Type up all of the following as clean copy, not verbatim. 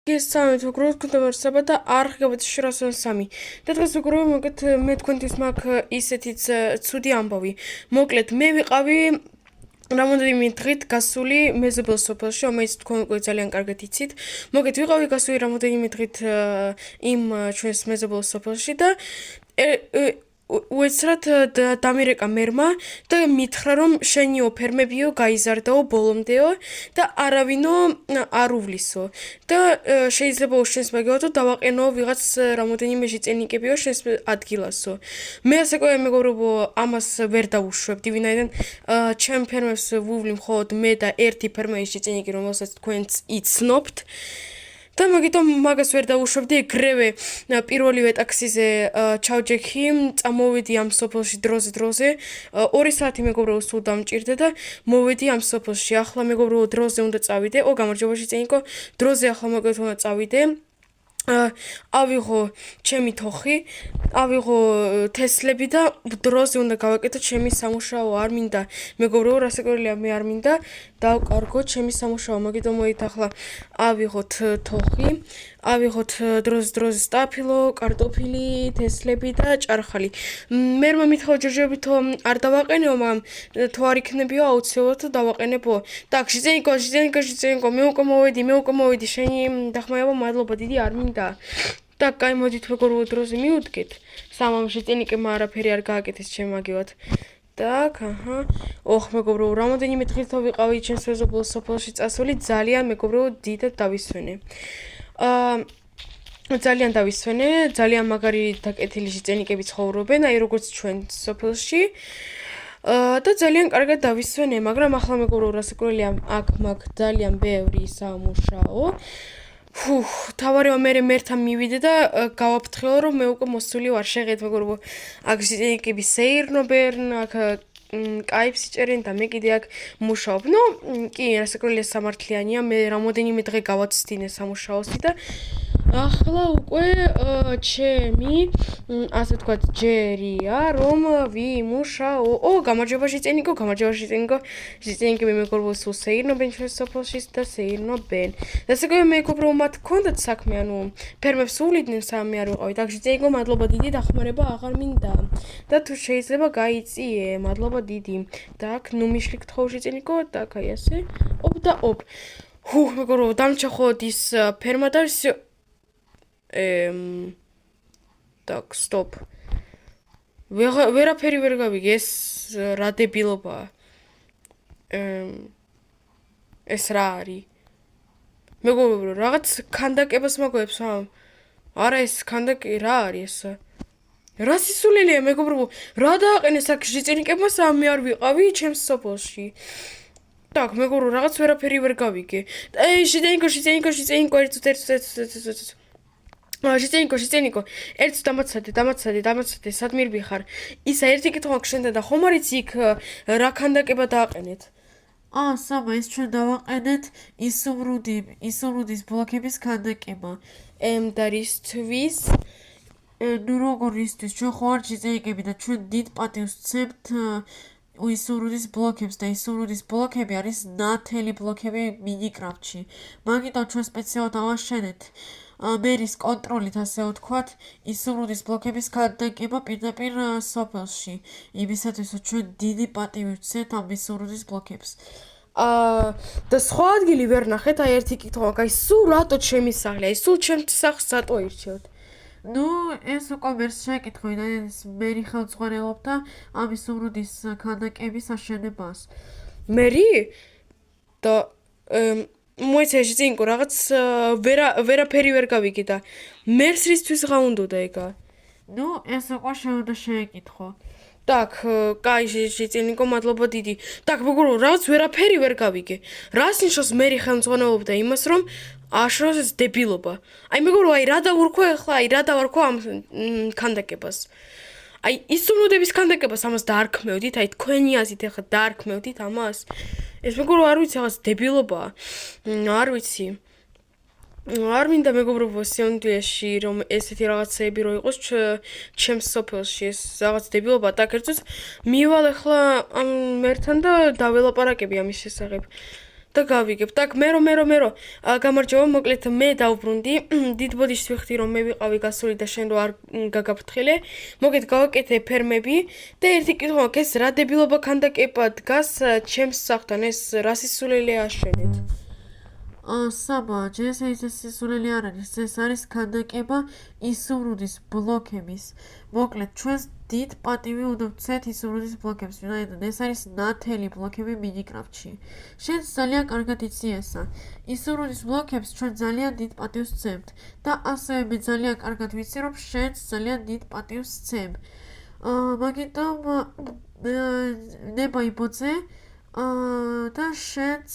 გესწავლეთ უგროვოთ გუნდამარსება და არხგებთ შრასონ სამი. და დღეს უგროვი მოკეთ მე თქვენთვის მაქვს ისეთიც ცუდი ამბავი. მოკლედ მე ვიყავი რამოდენიმე დღით გასული მეზობელ სოფელში, რომელიც თქვენ უკვე ძალიან კარგად იცით. მოკეთ ვიყავი გასული რამოდენიმე დღით იმ ჩვენს მეზობელ სოფელში და უეცრად დამირეკა მერმა და მითხრა რომ შენიო ფერმებიო გაიზარდაო ბოლომდეო და არავინო არ უვლისო და შეიძლება უშენს მაგეოდო დავაყენო ვიღაც რამოდენიმე შეწენიკებიო შენს ადგილასო მე ასეკვე მეგობრებო ამას ვერ დავუშვებდი ვინაიდან ჩემ ფერმებს ვუვლი მხოლოდ მე და ერთი ფერმერის შეწენიკი რომელსაც თქვენც იცნობთ და მაგიტომ მაგას ვერ დავუშვებდი ეგრევე პირველივე ტაქსიზე ჩავჯექი წამოვედი ამ სოფელში დროზე 2 საათი მეგობრებო სულ დამჭირდა და მოვედი ამ სოფელში ახლა მეგობრებო დროზე უნდა წავიდე გამარჯობა შეწენიკო დროზე ახლა მოგეთ უნდა წავიდე ავიღო ჩემი თოხი ავიღო თესლები და დროზე უნდა გავაკეთო ჩემი სამუშაო არ მინდა მეგობრებო რასაკვირველია მე არ მინდა დავკარგო ჩემი სამუშაო მაგიტომ მოით ახლა ავიღოთ თოხი ავიღოთ დროზე სტაფილო კარტოფილი თესლები და ჭარხალი მე მითხოვ ჯერჯერობით არ დავაყენეო მაგრამ თუ არ იქნებიო აუცილებლად დავაყენებო так შეწენიკო მე უკვე მოვედი შენი დახმარება მადლობა დიდი არ მინდა так კაი მოდით მეგობრებო დროზე მივუდგეთ სამამ შეწენიკებმა არაფერი არ გააკეთეს ჩემ მაგევად так მეგობრებო რამოდენიმე დღით ვიყავი ჩემს მეზობელ სოფელში წასული ძალიან მეგობრებო დიდად დავისვენე ძალიან მაგარი დაკეთილი შეწენიკები ცხოვრობენ აი როგორც ჩვენ სოფელში და ძალიან კარგად დავისვენე მაგრამ ახლა მეგობრებო რასაკვირველია აქ მაქვს ძალიან ბევრი სამუშაო თავარია მე მერთან მივიდე და გავაფრთხილო რომ მე უკვე მოსული ვარ შეღეთ მეგობრებო აქ შეწენიკები სეირნობენ აქ კაიფს იჭერენ და მე კიდე აქ მუშაობ კი რასაკვირველია სამართლიანია მე რამოდენიმე დღე გავაცდინე სამუშაოსი და ახლა უკვე ჩემი ასე ვთქვათ ჯერია რომ ვიმუშაო გამარჯობა შეწენიკო შეწენიკები მეგობრებო სულ სეირნობენ ჩვენს სოფელში და სეირნობენ რასაკვირველია მეგობრებო მათ ჰქონდათ საქმე ანუ ფერმებს უვლიდნენ სამი არ ვიყავით აქ შეწენიკო მადლობა დიდი დახმარება აღარ მინდა და თუ შეიძლება გაიწიე მადლობა დიდი და აქ ნუ მიშლიქ შეწენიკო და აი ასე მეგობრებო დამრჩა ხოლოდ ის ფერმა და так стоп ვერაფერი ვერ გავიგე ეს რა დებილობაა ეს რა არის მეგობრებო რაღაც ქანდაკებას მაგვებს არა ეს ქანდაკი რა არის ესა რა სისულელია მეგობრებო რა დააყენეს აქ შეწენიკებმა სამი არ ვიყავი ჩემს სოფელში так მეგობრებო რაღაც ვერაფერი ვერ გავიგე შეწენიკო შეწენიკო ერთს დამაცადე სად მირბი ხარ ისა ერთი კითხვა მაქვს შენთან და ხომ არ იცი იქ რა ქანდაკება დააყენეთ სამა ეს ჩვენ დავაყენეთ ისუმრუდის ბლოკების ქანდაკება და რისთვის ნუ როგორ ისთვის ჩვენ ხო არ შეწენიკები და ჩვენ დიდ პატივს ვცემთ ისუმრუდის ბლოკებს და ისუმრუდის ბლოკები არის ნათელი ბლოკები მინიკრაფტში მაგიტომ ჩვენ სპეციალურად ავაშენეთ მერის კონტროლით ასე ვთქვათ ისუმრუდის ბლოკების ქანდაკება პირდაპირ სოფელში იმისათვის რომ ჩვენ დიდი პატივი ვცემთ ამ ისუმრუდის ბლოკებს და სხვა ადგილი ვერ ნახეთ აი ერთი კითხვა მაქვს სულ რატო ჩემი სახლი აი სულ ჩემს სახლს რატო ირჩევთ ნუ ეს უკვე მერს შეკითხო და მერი ხელმძღვანელობდა ამ ისუმრუდის ქანდაკების აშენებას მერი და მოიცე შეწენიკო რაღაც ვერაფერი ვერ გავიგე და მერს რისთვის გაუნდოდა ეგა ნუ ეს უკვე შეუნდა შეეკითხო так კაი შეწენიკო მადლობა დიდი так მეგობრებო რაღაც ვერაფერი ვერ გავიგე რას ნიშნავს მერი ხელმძღვანელობდა იმას რომ აშროს ეს დებილობა აი მეგობრებო აი რა დავურქვა ახლა აი რა დავარქვა ამ ქანდაკებას აი ისუმრუდების ქანდაკებას ამას დაარქმევდით აი თქვენი აზრით ახლა დაარქმევდით ამას ეს მეგობრებო არ ვიცი რაღაც დებილობაა არ ვიცი არ მინდა მეგობრებო სიონდიაში რომ ესეთი რაღაცები რო იყოს ჩემს სოფელში ეს რაღაც დებილობაა და კერძოდ მივალ ახლა ამ მერთან და დაველაპარაკები ამის შესახებ და გავიგებ. Так, მე გამარჯობა, მოკლედ მე დავბრუნდი. დიდ ბოდიშს ვიხდი რომ მე ვიყავი გასული და შენ რო არ გაგაფრთხილე. მოგეთ გავაკეთე ფერმები და ერთი კითხვა მაქვს, ეს რა დებილობა ქანდაკება დგას ჩემს სახლთან, ეს რა სისულელე აშენეთ? საბა, ჯერ ეს სისულელი არ არის, ეს არის ქანდაკება ისურუდის ბლოკების. მოკლედ, ჩვენს დიდ პატივი უნდა ვცეთ ისურუდის ბლოკებს, ვინაიდან ეს არის ნათელი ბლოკები მინიკრაფტში. შენ ძალიან კარგად იცი ესა. ისურუდის ბლოკებს ჩვენ ძალიან დიდ პატივს ვცემთ და ასევე მე ძალიან კარგად ვიცი, რომ შენ ძალიან დიდ პატივს ვცემ. მაგიტომ ნება იბოძე და შენც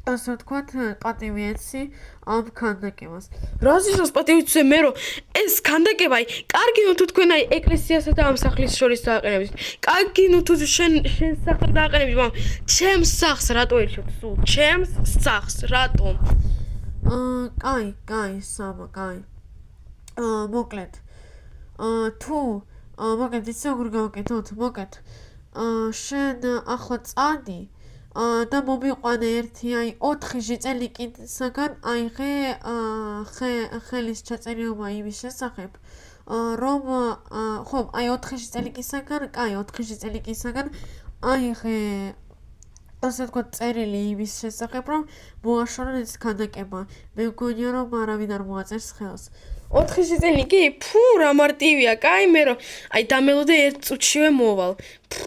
ასე ვთქვათ, პატივი ეცი ამ ქანდაკებას. რას ნიშნავს პატივი ვცე მე რომ ეს ქანდაკება კარგი თუ თქვენ ეკლესიასა და ამ სახლის შორის დააყენებით. კარგი თუ შენ სახლს დააყენებით, მაგრამ ჩემს სახლს რატო ერჩევთ სულ? ჩემს სახლს რატომ? კაი, საბა, კაი. მოკლედ. თუ მოკლედ იცი როგორ გავაკეთოთ? მოკლედ. შენ ახლა წადი და მომიყვანე ერთი 4 ჟიწელიკისაგან ხელის ჩაწერილობა იმის შესახებ რომ ხო 4 ჟიწელიკისაგან 4 ჟიწელიკისაგან ასე ვთქვათ წერილი იმის შესახებ რომ მოაშორონ ეს ქანდაკება. მე მგონია რომ არავინ არ მოაწერს ხელს. 4 ჟიწელიკი? ფუ რა მარტივია. კაი მე რომ დამელოდე ერთ წუთშივე მოვალ.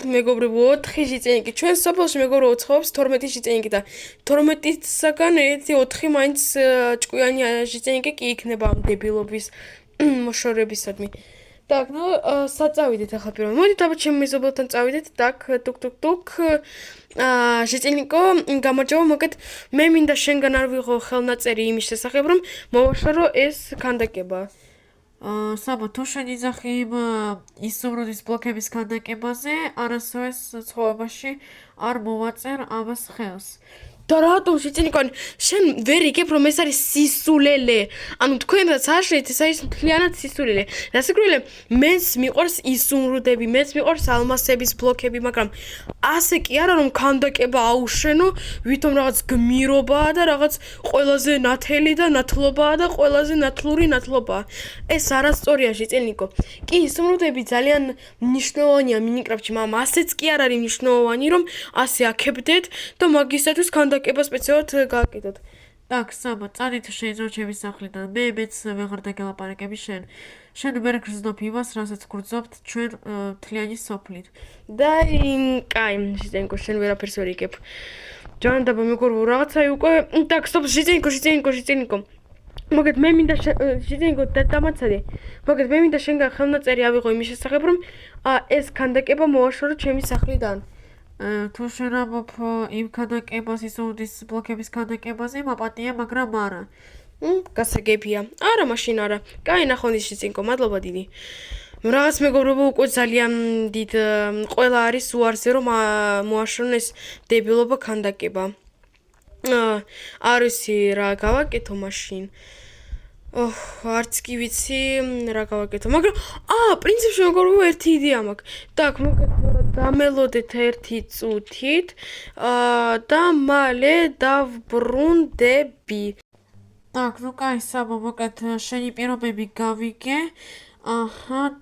მეგობრებო 4 ჟიწელიკი. ჩვენ სოფელში მეგობრო უცხობს 12 ჟიწელიკი და 12-საგან ერთი 4 მაინც ჭკვიანი ჟიწელიკი კი იქნება ამ დებილობის მოშორებისადმი. Так, საწავიდეთ ახლა პირველად. მოდით აბა ჩემი მეზობელთან წავიდეთ. Так, ტუკ. ჟიწელიკო, გამარჯობა, მოგეთ მე მინდა შენგან არ ვიღო ხელნაწერი იმის შესახებ, რომ მოვაშორო ეს ქანდაკება. საბა, თუ შენ იძახი იმ ისურუდის ბლოკების ქანდაკებაზე, არასოდეს ცხოვრებაში არ მოვაწერ ამას ხელს. და რატომ ჟიწელიკო, შენ ვერ იგებ რომ ეს არის სისულელე. ანუ თქვენ რაც აშენეთ, ეს არის მთლიანად სისულელე. რასაკვირველია, მეც მიყვარს ისურუდები, მეც მიყვარს ალმასების ბლოკები, მაგრამ ასე კი არა რომ ქანდაკება აუშენო, ვითომ რაღაც გმირობაა და რაღაც ყველაზე ნათელი და ნათლობაა და ყველაზე ნათლური ნათლობაა. ეს არასწორია ჟიწელიკო. კი, ისურუდები ძალიან მნიშვნელოვანია მინიკრაფტში, მაგრამ ასეც კი არ არის მნიშვნელოვანი რომ ასე აქებდეთ და მაგისათვის ქანდაკება სპეციალურად გააკეთოთ. Так, საბა, წადით შეიძრო ჩემი სახლიდან. მეც ვეღარ დაგელაპარაკები შენ. შენ ვერ გრძნობ იმას, რასაც გრძნობთ ჩვენ მთლიანი სოფლით. და კაი, ჟიწელიკო, შენ ვერაფერს ვერ იგებ. ჯანდაბა მეგობრებო, რაღაცა უკვე. Так, стоп, ჟიწელიკო. მოგეთ მე მინდა ჟიწელიკო დამაცადე. მოგეთ მე მინდა შენგან ხელნაწერი ავიღო იმის შესახებ, რომ ეს ქანდაკება მოვაშორო ჩემი სახლიდან. თუ შენ ამბობ იმ ქანდაკებას ისურუდის ბლოკების ქანდაკებაზე, მაპატია, მაგრამ არა. გასაგებია. არა, მაშინ არა. კაი, ნახვამდის ჟიწელიკო, მადლობა დიდი. რაღაც მეგობრებო უკვე ძალიან დიდ ყველა არის უარზე რომ მოაშორონ ეს დებილობა ქანდაკება. არ ვიცი რა გავაკეთო მაშინ. არც კი ვიცი რა გავაკეთო, მაგრამ პრინციპში მეგობრებო ერთი იდეა მაქვს. Так, მოგეთ დამელოდეთ ერთი წუთით და მალე დავბრუნდები. Так, კაი, საბა, მოგეთ შენი პირობები გავიგე.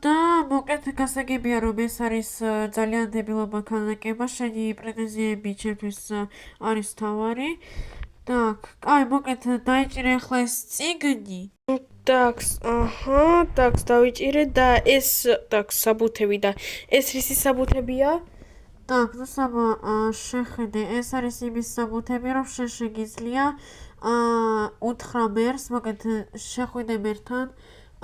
და მოკეთ გასაგებია რომ ეს არის ძალიან დებილობა ქანდაკება, შენი პრეტენზიები ჩემთვის არის თავარი. Так, კაი, მოკეთ დაიჭირე ახლა ეს წიგნი. Так, დავიჭირე და ეს საბუთები და ეს რისი საბუთებია? Так, საბა, შეხედე, ეს არის იმის საბუთები, რომ შენ შეგიძლია უთხრა მერს, მოკეთ შეხვიდე მერთან.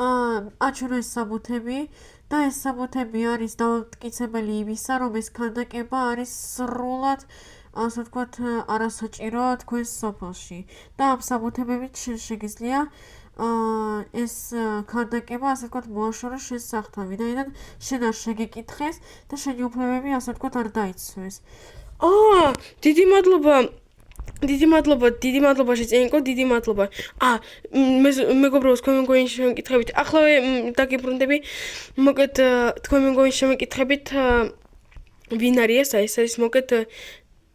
აჩვენო ეს საბუთები და ეს საბუთები არის დამტკიცებელი იმისა, რომ ეს ქანდაკება არის სრულად, ასე ვთქვათ, არასაჭირო თქვენს სოფელში. და ამ საბუთებებით შენ შეგიძლია ეს ქანდაკება, ასე ვთქვათ, მოაშორო შენ სახლთან, ვინაიდან შენ არ შეგეკითხეს და შენი უფლებები, ასე ვთქვათ, არ დაიცვეს. დიდი მადლობა ჟიწელიკო, დიდი მადლობა. მეგობრებო, თქვენ მეგობრებო შემეკითხებით. ახლავე დაგიბრუნდები. მოგეთ თქვენ მეგობრებო შემეკითხებით ვინ არის ეს? ეს არის მოგეთ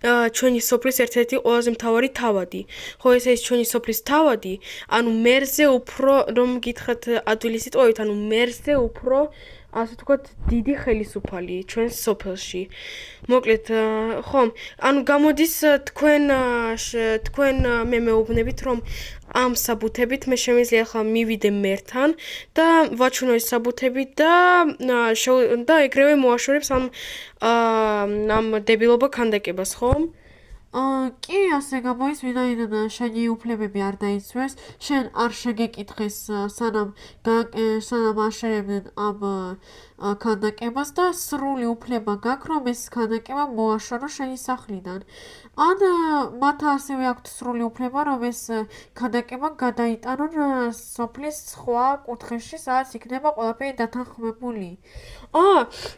ჩვენი სოფლის ერთ-ერთი ყველაზე მთავარი თავადი. ხო, ეს არის ჩვენი სოფლის თავადი, ანუ მერზე უფრო რომ გითხრათ ადვილი სიტყვებით, ანუ მერზე უფრო ასე ვთქვათ, დიდი ხელისუფალი ჩვენს სოფელში. მოკლედ, ხო, ანუ გამოდის თქვენ მე მეუბნებით, რომ ამ საბუთებით მე შემიძლია ახლა მივიდე მერთან და ვაჩვენო ეს საბუთები და ეგრევე მოაშორებს ამ დებილობა ქანდაკებას, ხო? კი, ასე გამოდის, ვინაიდან შენი უფლებები არ დაიცვეს, შენ არ შეგეკითხეს სანამ აშენებდნენ ამ ქანდაკებას და სრული უფლება გაქვს, რომ ეს ქანდაკება მოაშორო შენი სახლიდან. ან მათ ასევე აქვთ სრული უფლება, რომ ეს ქანდაკება გადაიტანონ სოფლის სხვა კუთხეში, სადაც იქნება ყველაფერი დათანხმებული.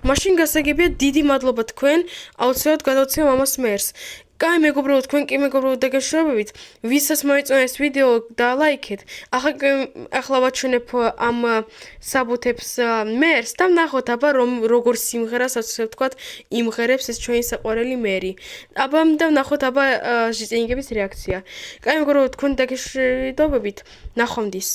მაშინ გასაგებია დიდი მადლობა თქვენ, აუცილებლად გადავცემ ამას მერს. კაი მეგობრებო, თქვენ კი მეგობრებო და გაშორებით, ვისაც მოიწონა ეს ვიდეო და ლაიქეთ. ახლა ვაჩვენებ ამ საბუთებს მერს და ვნახოთ აბა როგორ სიმღერას ასე ვთქვათ, იმღერებს ეს ჩვენი საყვარელი მერი. აბა და ვნახოთ აბა ჟიწენიგების რეაქცია. კაი მეგობრებო, თქვენ დაგეშვიდობებით, ნახვამდის.